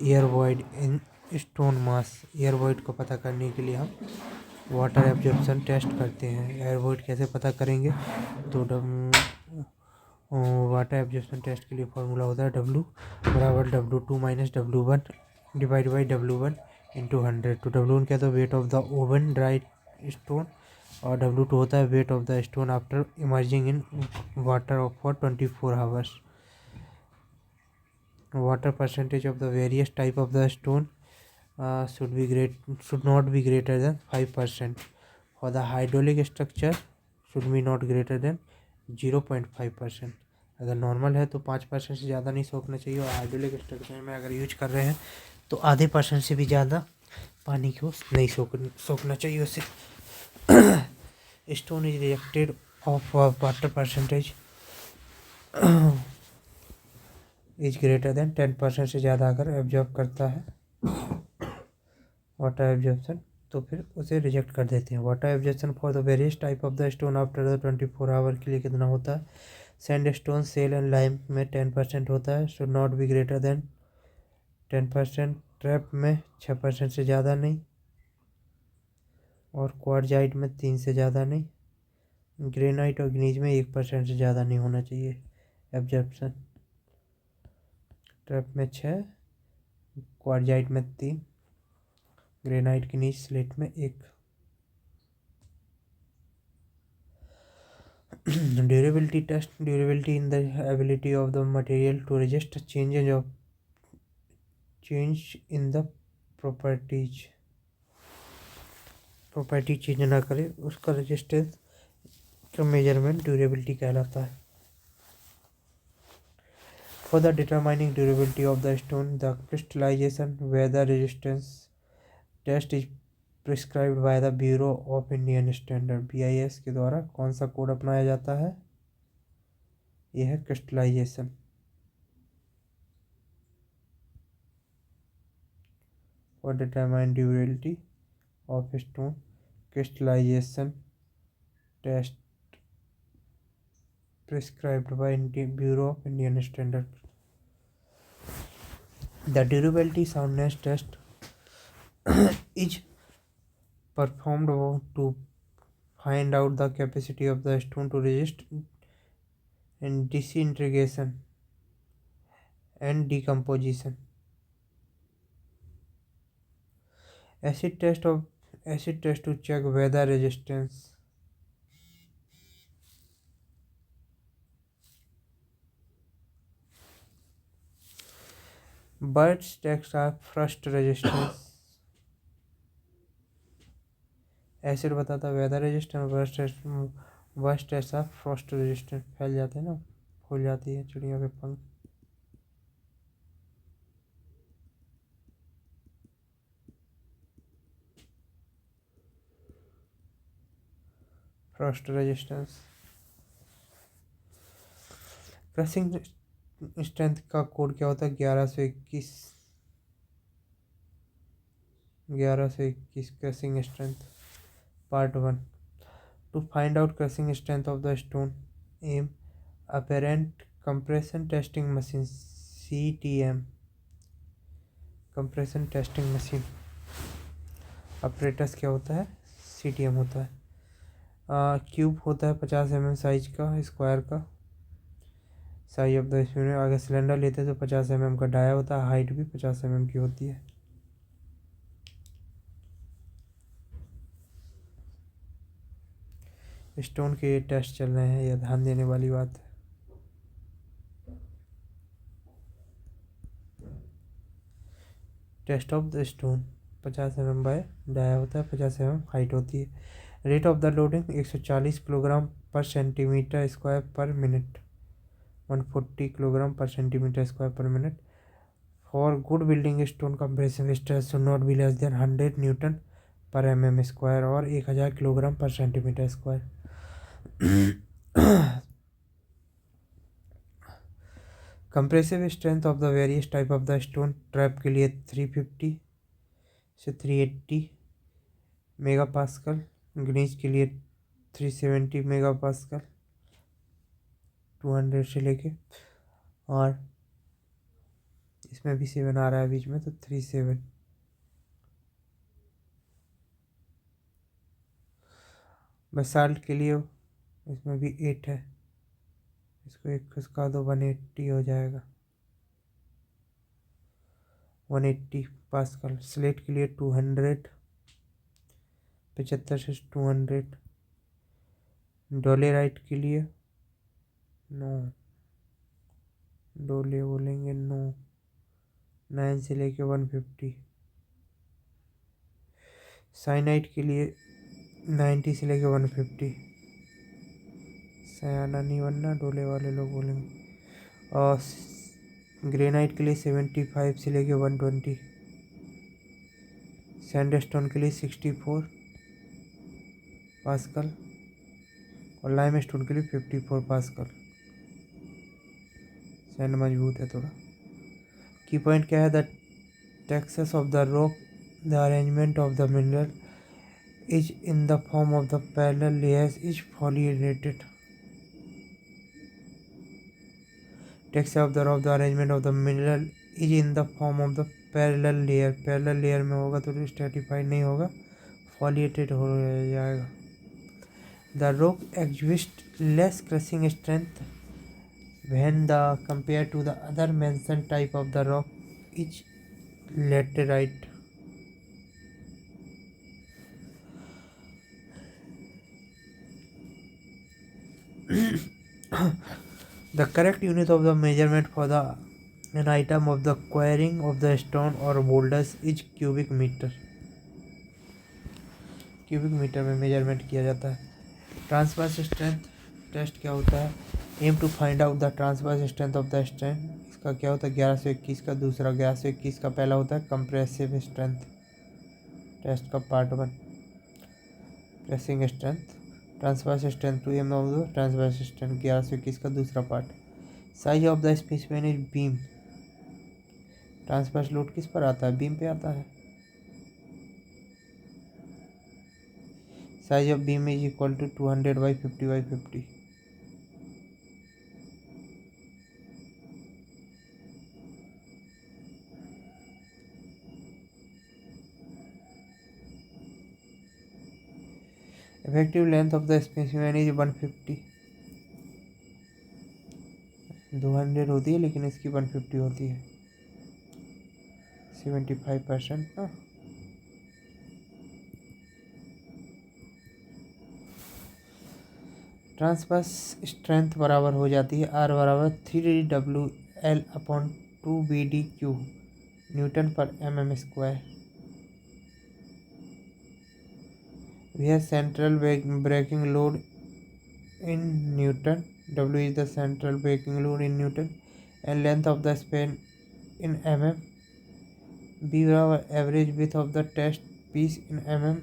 air void in stone mass. Air void को पता करने के लिए हम वाटर एब्जॉर्प्शन टेस्ट करते हैं। एयर वॉइड कैसे पता करेंगे, तो वाटर एब्जॉर्प्शन टेस्ट के लिए फॉर्मूला होता है W बराबर W2 minus W1 divide by W1 into 100। तो W1 क्या था, wait of the oven dry stone, और W2 होता है wait of the stone after emerging in water for 24 hours. Water percentage of the various type of the stone should not be greater than 5%. For the hydraulic structure should be not greater than 0.5%. अगर normal है तो 5% से ज़्यादा नहीं सोखना चाहिए, और hydraulic structure में अगर यूज कर रहे हैं तो आधे % से भी ज़्यादा पानी को नहीं सोखना चाहिए उसे। Stone is reacted of water percentage is greater than 10% से ज़्यादा अगर एब्जॉर्ब करता है वाटर एब्जॉर्प्शन, तो फिर उसे रिजेक्ट कर देते हैं। Water absorption for the various type of the stone after the 24 hour के लिए कितना होता है, sandstone shale and lime में 10% होता है, should not be greater than 10%। Trap में 6% से ज़्यादा नहीं, और क्वार्टजाइट में 3 से ज़्यादा नहीं। ग्रेनाइट और ग्नीज में 1% से ज़्यादा नहीं होना चाहिए एब्जॉर्प्शन। ट्रैप में 6, क्वार्टजाइट में 3, ग्रेनाइट ग्नीज स्लेट में 1। Durability test. Durability in the ability of the material to resist a change in the properties. Property change ना करे उसका रेजिस्टेंस का मेजरमेंट ड्यूरेबिलिटी कहलाता है. For the determining durability of the stone, the crystallization weather resistance test is prescribed by the bureau of Indian standard BIS के द्वारा कौन सा कोड अपनाया जाता है? यह है crystallization. For determine durability of stone crystallization test prescribed by Bureau of Indian Standard. The durability soundness test is performed to find out the capacity of the stone to resist and disintegration and decomposition. Acid test to check weather resistance. Birds tests are frost resistance. Acid बताता weather resistance, worst test of frost resistance. फैल जाते हैं ना, फूल जाती है चिड़ियों के पंख. Frost resistance. क्रशिंग स्ट्रेंथ का कोड क्या होता है? 1121. Crushing strength. Part 1. To find out crushing strength of the stone, aim apparent compression testing machine CTM. compression testing machine apparatus क्या होता है? CTM होता है. क्यूब होता है 50 mm साइज का, स्क्वायर का साइज ऑफ द स्पून. अगर सिलेंडर लेते हैं तो 50 mm का डाया होता है, हाइट भी 50 mm की होती है. स्टोन के टेस्ट चल रहे हैं, यह ध्यान देने वाली बात है. Test of the stone 50 mm by dia होता है, 50 mm हाइट होती है. Rate of the loading 140 kilogram per centimetre square per minute. 140 kilogram per centimetre square per minute. For good building stone compressive stress should not be less than 100 newton per mm square और 1000 kilogram per centimetre square. Compressive strength of the various type of the stone. Trap के लिए 350 से 380 mega pascal. ग्नीज के लिए 370 mega pascal 200 से लेके, और इसमें भी 7 आ रहा है बीच में, तो 37. बेसाल्ट के लिए इसमें भी 8 है, इसको एक खिसका दो 180 हो जाएगा. 180 पास्कल. स्लेट के लिए 200 75 से 200. डोलेराइट के लिए 9 डोले बोलेंगे 9 से लेके 150. साइनाइट के लिए 90 से लेके 150. सयाना नहीं बनना, डोले वाले लोग बोलेंगे. और ग्रेनाइट के लिए 75 से लेके 120. सैंडस्टोन के लिए 64 पास्कल और लाइम स्टोन के लिए 54 पास्कल. सैंड मजबूत है थोड़ा. की पॉइंट क्या है? The texture of the rock, the arrangement of the mineral is in the form of the parallel layers is foliated. Texture of the rock, the arrangement of the mineral is in the form of the parallel layer. Parallel layer में होगा तो stratified नहीं होगा, foliated हो जाएगा. The rock exist less crushing strength when the compared to the other mentioned type of the rock is laterite. The correct unit of the measurement for an item of the quarrying of the stone or boulders is cubic meter. Cubic metre में measurement किया जाता है। Transverse strength test क्या होता है? Aim to find out the transverse strength of the strength. इसका क्या होता है? 1121 का दूसरा, 1121 का पहला होता है कंप्रेसिव स्ट्रेंथ टेस्ट का part 1, pressing strength. Transverse strength to aim of the transverse strength 1121 का दूसरा part. Size of the specimen is beam. Transverse load किस पर आता है? बीम पे आता है। Size of beam is equal to 200/50/50। Effective length of the specimen is 150। 200 होती है लेकिन इसकी 150 होती है, 75% ना। ट्रांसवर्स स्ट्रेंथ बराबर हो जाती है R बराबर 3WL/2BDQ न्यूटन पर mm²। Where central breaking load in Newton, W is the central breaking load in Newton, and length of the span in mm, B बराबर average width of the test piece in mm,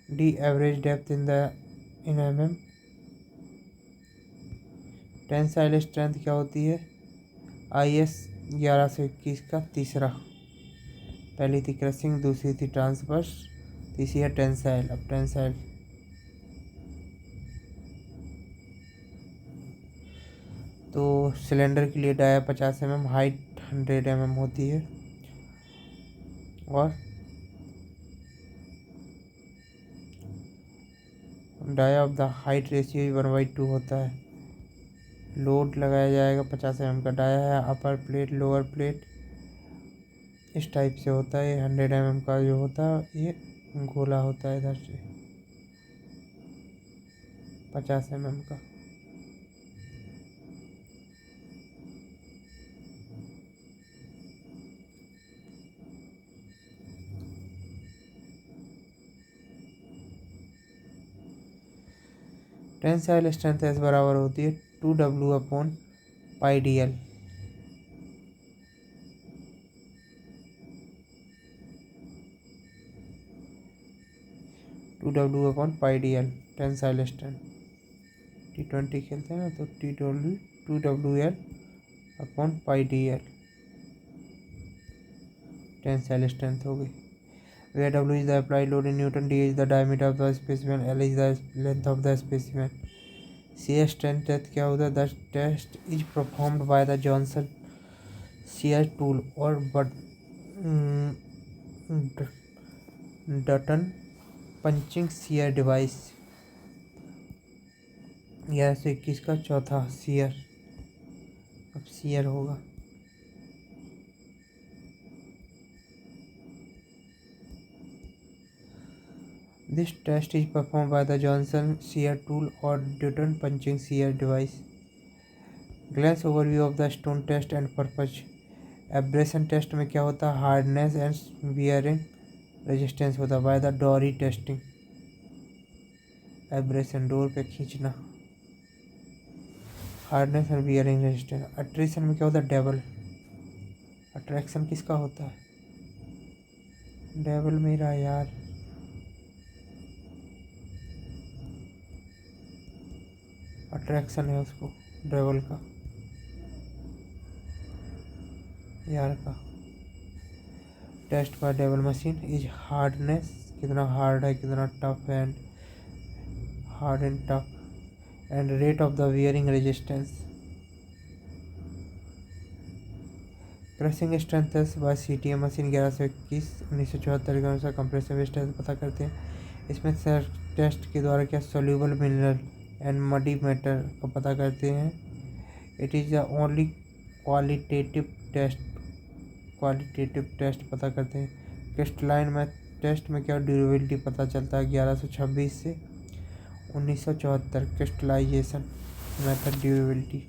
D average depth in mm। Tensile strength क्या होती है? IS 1121 का तीसरा। पहली थी crushing, दूसरी थी ट्रांसवर्स, तीसरी है टेंसाइल। अब टेंसाइल तो सिलेंडर के लिए डाया 50 mm, हाइट 100 mm होती है, और dia of the height ratio 1/2 होता है। लोड लगाया जाएगा 50 mm का डाया है, अपर प्लेट लोअर प्लेट इस टाइप से होता है। 100 mm का जो होता है ये गोला होता है इधर से 50 mm का। टेंसाइल स्ट्रेंथ एस बराबर होती है 2W/πdl। Tensile strength. T20 खेलते हैं ना तो2WL/πdl टेंसाइल स्ट्रेंथ हो गई। Where W is the applied load in Newton, D is the diameter of the specimen, L is the length of the specimen। shear strength test क्या होता है? The test is performed by the Johnson shear tool or Dutton punching shear device। 1121 का चौथा shear। अब shear होगा This test is performed by the Johnson shear tool or Dutton punching shear device। Glance overview of the stone test and purpose। Abrasion test में क्या होता है? Hardness and bearing resistance होता है बाय द डोरी testing. Abrasion door पे खींचना, hardness and bearing resistance. Attrition में क्या होता है? डेबल। अट्रैक्शन किसका होता है? डेबल मेरा यार, अट्रैक्शन है उसको डेबल का यार का। Test by Deval machine is hardness, कितना हार्ड है, कितना टफ है, hard and tough, and rate of the wearing resistance. Crushing strength test by CTM machine 1121/1974 के अनुसार कंप्रेसिव स्ट्रेंथ पता करते हैं। इसमें सर टेस्ट के द्वारा क्या soluble mineral and muddy matter को पता करते हैं। It is the only qualitative test पता करते हैं। क्रिस्टलाइन में टेस्ट में क्या ड्यूरेबिलिटी पता चलता है 1126 से 1974 crystallization method durability.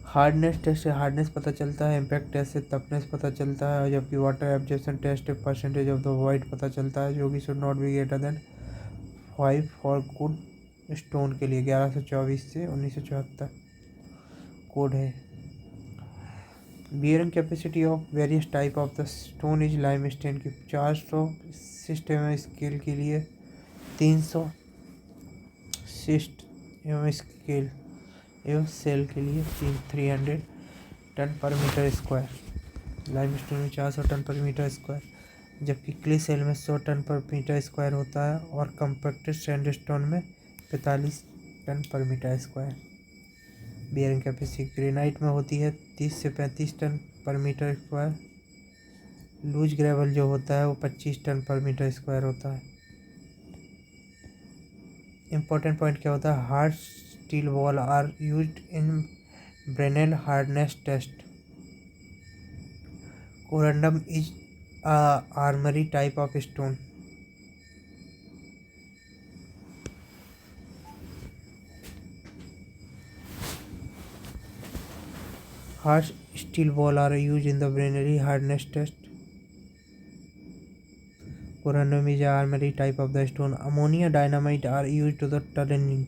Hardness test से हार्डनेस पता चलता है, इम्पैक्ट टेस्ट से टफनेस पता चलता है, जबकि water absorption test percentage of the void पता चलता है, जो कि should not be greater than 5 for good stone के लिए। 1124 से 1974 कोड है। Bearing capacity of various type of the stone is limestone की 400 सिस्टम स्केल के लिए 300 सिस्टम स्केल एवं सेल के लिए 300 ton per metre square. Limestone में 400 टन पर मीटर स्क्वायर, जबकि क्ले सेल में 100 टन पर मीटर स्क्वायर होता है, और कम्पैक्टेड सैंडस्टोन में 45 ton per metre square. Bearing capacity granite में होती है 30 से 35 ton per metre square. Loose gravel जो होता है वो 25 टन पर मीटर स्क्वायर होता है। इम्पोर्टेंट पॉइंट क्या होता है? हार्ड स्टील वॉल are used in Brinell hardness test. Corundum is emery type of stone. Harsh steel balls are used in the binary hardness test. Corundum is an armory type of the stone. Ammonia dynamite are used to the tunneling.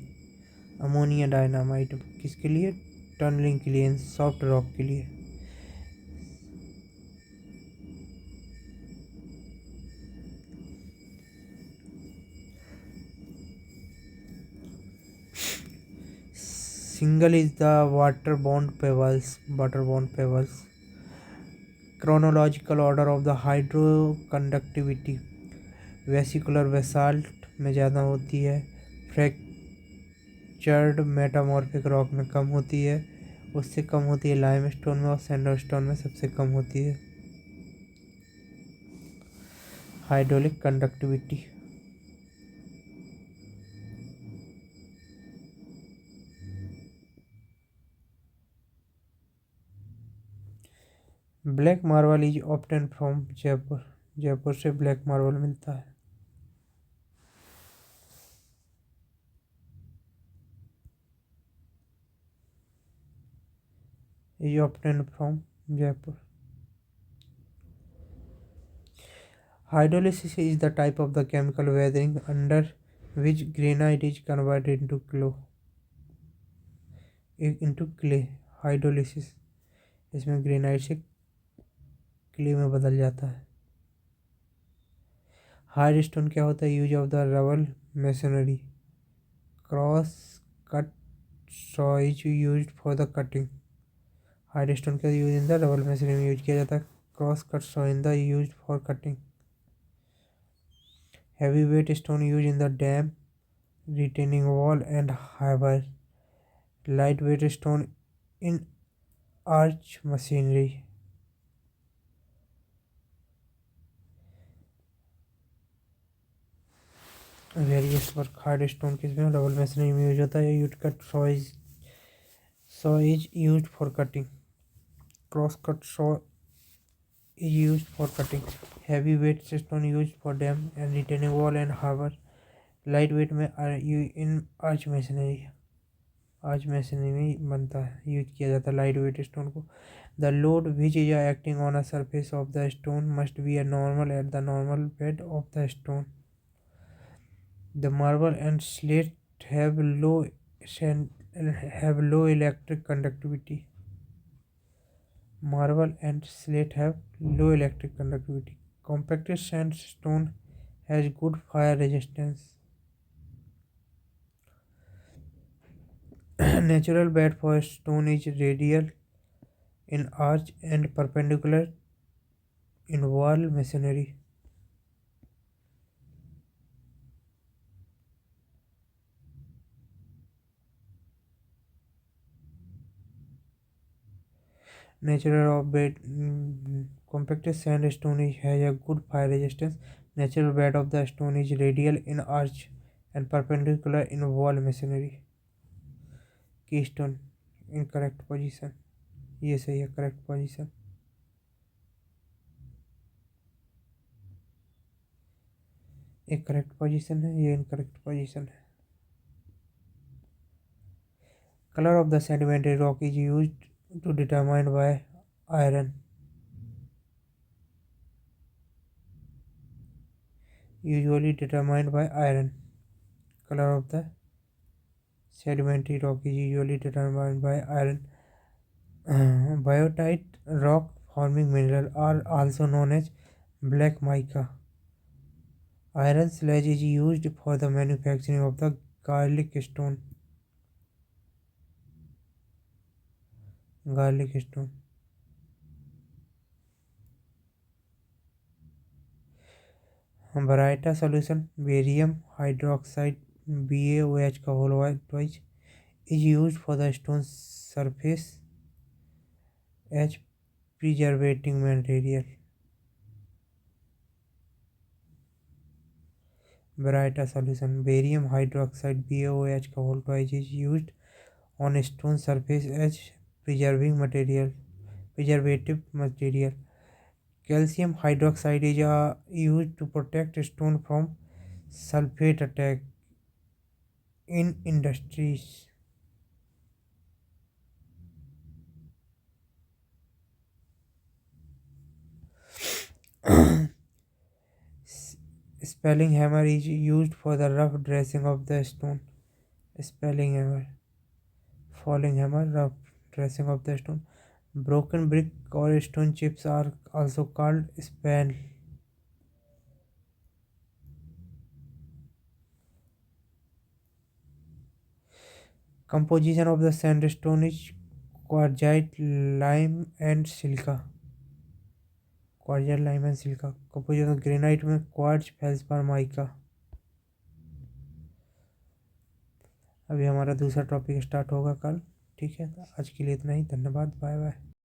Ammonia dynamite किसके लिए? Tunnelling के लिए, soft rock के लिए। Shingle is the water bond pebbles. Chronological order of the hydro conductivity. Vesicular basalt में ज़्यादा होती है, फ्रैक्चर्ड मेटामॉर्फिक रॉक में कम होती है, उससे कम होती है लाइमस्टोन में, और सैंडस्टोन में सबसे कम होती है। Hydraulic conductivity. Black marble is obtain from Jaipur. Jaipur से ब्लैक मार्बल मिलता है। Is obtain from Jaipur. Hydrolysis is the type of the chemical weathering under which granite is converted into clay. Hydrolysis, इसमें ग्रेनाइट से क्ले में बदल जाता है। हार्ड स्टोन क्या होता है? Use of the rubble masonry. Cross cut saw is use for the cutting. Hard stone का use in the rubble masonry में यूज किया जाता है। Cross cut saw in the use for cutting. Heavyweight stone used in the dam, retaining wall and harbor. Lightweight stone in arch machinery. Various work. Hard stone किसमें? Double machinery में use होता है। Use cut saw is use for cutting. Cross cut saw is used for cutting. Heavy weight stone used for dam and retaining wall and harbor. Lightweight में in arch masonry। Arch machinery में बनता है, use किया जाता है light weight stone को। The load which is acting on a surface of the stone must be a normal at the normal bed of the stone. The marble and slate have low electric conductivity. Marble and slate have low electric conductivity. Compacted sandstone has good fire resistance. Natural bed for stone is radial in arch and perpendicular in wall masonry. Natural of bed compacted sandstone has a good fire resistance. Natural bed of the stone is radial in arch and perpendicular in wall masonry. Keystone incorrect position. ये सही है, correct position. एक correct position है, ये incorrect position है। Colour of the sedimentary rock is used to determine by iron, usually determined by iron. Color of the sedimentary rock is usually determined by iron. Biotite rock forming mineral are also known as black mica. Iron sludge is used for the manufacturing of the garlic stone. Garlic stone. Baryta solution barium hydroxide BaOH का whole twice is used for the stone surface as preservating material. Baryta solution barium hydroxide BaOH का whole twice is used on stone surface as preservative material. Calcium hydroxide is used to protect stone from sulfate attack in industries. Spelling hammer is used for the rough dressing of the stone. Spelling hammer. Falling hammer, rough dressing of the stone. Broken brick or stone chips are also called spell. Composition of the sandstone is quartzite, lime and silica. Quartz lime and silica. Composition granite में quartz, feldspar, mica. अभी हमारा दूसरा topic start होगा कल। ठीक है, आज के लिए इतना ही। धन्यवाद, बाय बाय।